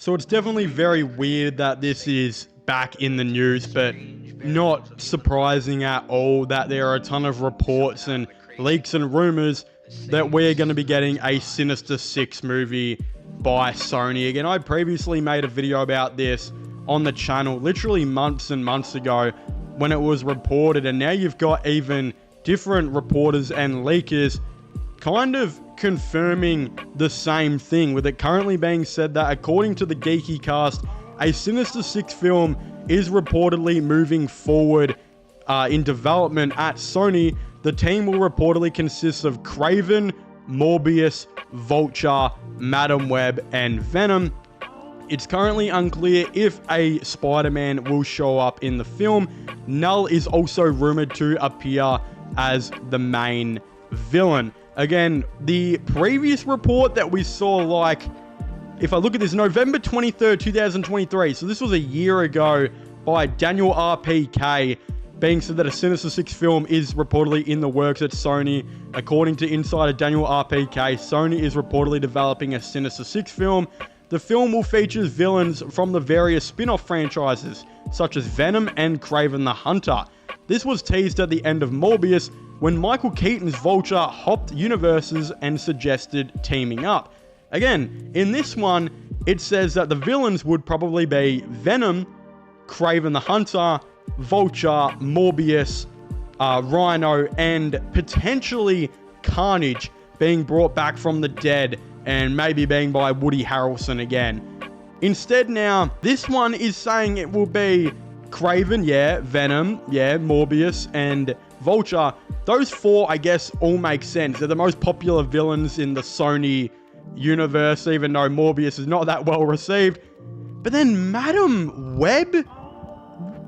So it's definitely very weird that this is back in the news, but not surprising at all that there are a ton of reports and leaks and rumors that we're going to be getting a Sinister 6 movie by Sony. Again, I previously made a video about this on the channel literally months and months ago when it was reported, and now you've got even different reporters and leakers kind of confirming the same thing, with it currently being said that according to the Geeky Cast, a Sinister 6 film is reportedly moving forward in development at Sony. The team will reportedly consist of Kraven, Morbius, Vulture, Madam Web, and Venom. It's currently unclear if a Spider-Man will show up in the film. Null is also rumored to appear as the main villain. Again, the previous report that we saw, like, if I look at this, November 23rd, 2023, so this was a year ago, by Daniel RPK, being said that a Sinister 6 film is reportedly in the works at Sony. According to insider Daniel RPK, Sony is reportedly developing a Sinister 6 film. The film will feature villains from the various spin-off franchises, such as Venom and Kraven the Hunter. This was teased at the end of Morbius, when Michael Keaton's Vulture hopped universes and suggested teaming up. Again, in this one, it says that the villains would probably be Venom, Kraven the Hunter, Vulture, Morbius, Rhino, and potentially Carnage being brought back from the dead, and maybe being by Woody Harrelson again. Instead now, this one is saying it will be Kraven, yeah, Venom, yeah, Morbius, and Vulture. Those four, I guess, all make sense. They're the most popular villains in the Sony universe, even though Morbius is not that well received. But then Madam Web?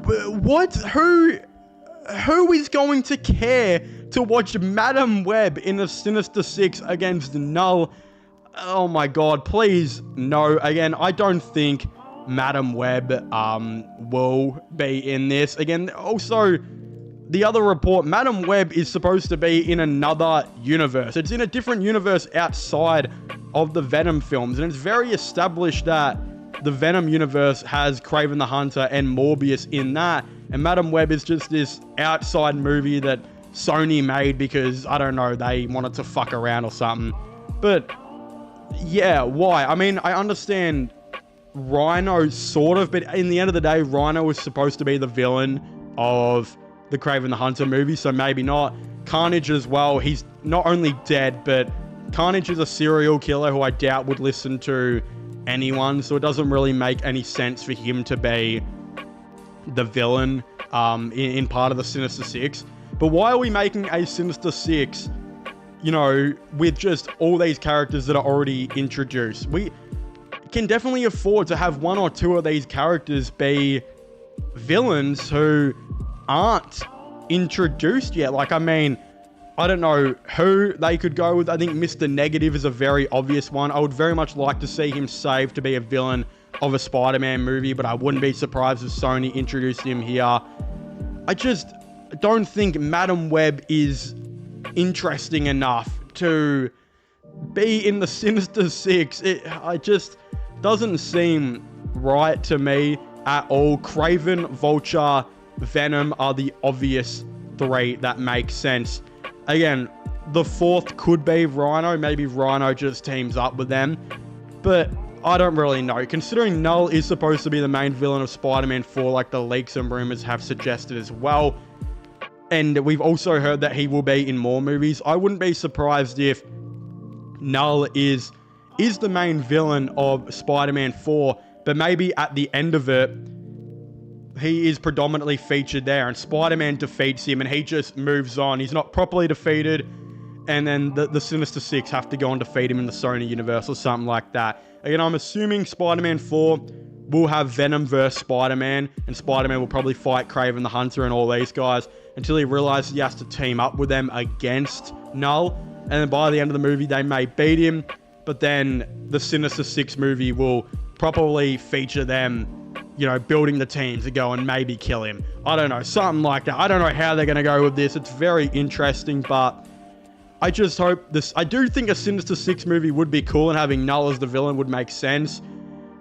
What? Who is going to care to watch Madam Web in a Sinister 6 against Null? Oh my god, please, no. Again, I don't think Madam Web will be in this. Again, also, the other report, Madam Web is supposed to be in another universe. It's in a different universe outside of the Venom films, and it's very established that the Venom universe has Kraven the Hunter and Morbius in that, and Madam Web is just this outside movie that Sony made because, I don't know, they wanted to fuck around or something. But yeah, why? I mean, I understand Rhino sort of, but in the end of the day, Rhino was supposed to be the villain of the Kraven the Hunter movie, so maybe not. Carnage as well, he's not only dead, but Carnage is a serial killer who I doubt would listen to anyone, so it doesn't really make any sense for him to be the villain in part of the Sinister 6. But why are we making a Sinister 6, you know, with just all these characters that are already introduced? We can definitely afford to have one or two of these characters be villains who aren't introduced yet. Like, I mean, I don't know who they could go with. I think Mr. Negative is a very obvious one. I would very much like to see him saved to be a villain of a Spider-Man movie, but I wouldn't be surprised if Sony introduced him here. I just don't think Madam Web is interesting enough to be in the Sinister 6. It just doesn't seem right to me at all. Kraven, Vulture, Venom are the obvious three that make sense. Again, the fourth could be Rhino. Maybe Rhino just teams up with them, but I don't really know. Considering Null is supposed to be the main villain of Spider-Man 4, like the leaks and rumors have suggested as well, and we've also heard that he will be in more movies, I wouldn't be surprised if Null is the main villain of Spider-Man 4, but maybe at the end of it, he is predominantly featured there, and Spider-Man defeats him, and he just moves on. He's not properly defeated, and then the Sinister 6 have to go and defeat him in the Sony universe or something like that. Again, I'm assuming Spider-Man 4 will have Venom versus Spider-Man, and Spider-Man will probably fight Kraven the Hunter and all these guys until he realizes he has to team up with them against Null, and then by the end of the movie, they may beat him, but then the Sinister 6 movie will probably feature them, you know, building the team to go and maybe kill him. I don't know, something like that. I don't know how they're going to go with this. It's very interesting, but I just hope this... I do think a Sinister 6 movie would be cool, and having Null as the villain would make sense.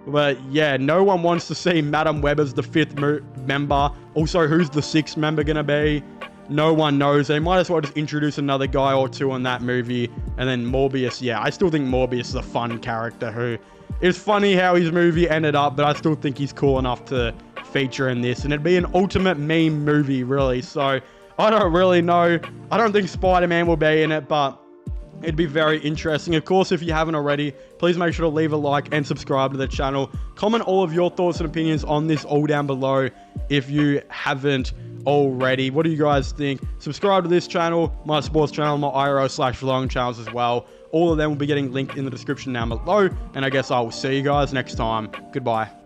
But yeah, no one wants to see Madam Web as the 5th member. Also, who's the 6th member gonna be? No one knows. They might as well just introduce another guy or two in that movie. And then Morbius, yeah, I still think Morbius is a fun character who... It's funny how his movie ended up, but I still think he's cool enough to feature in this. And it'd be an ultimate meme movie, really. So, I don't really know. I don't think Spider-Man will be in it, but... it'd be very interesting. Of course, if you haven't already, please make sure to leave a like and subscribe to the channel. Comment all of your thoughts and opinions on this all down below if you haven't already. What do you guys think? Subscribe to this channel, my sports channel, my IRL/vlogging channels as well. All of them will be getting linked in the description down below. And I guess I will see you guys next time. Goodbye.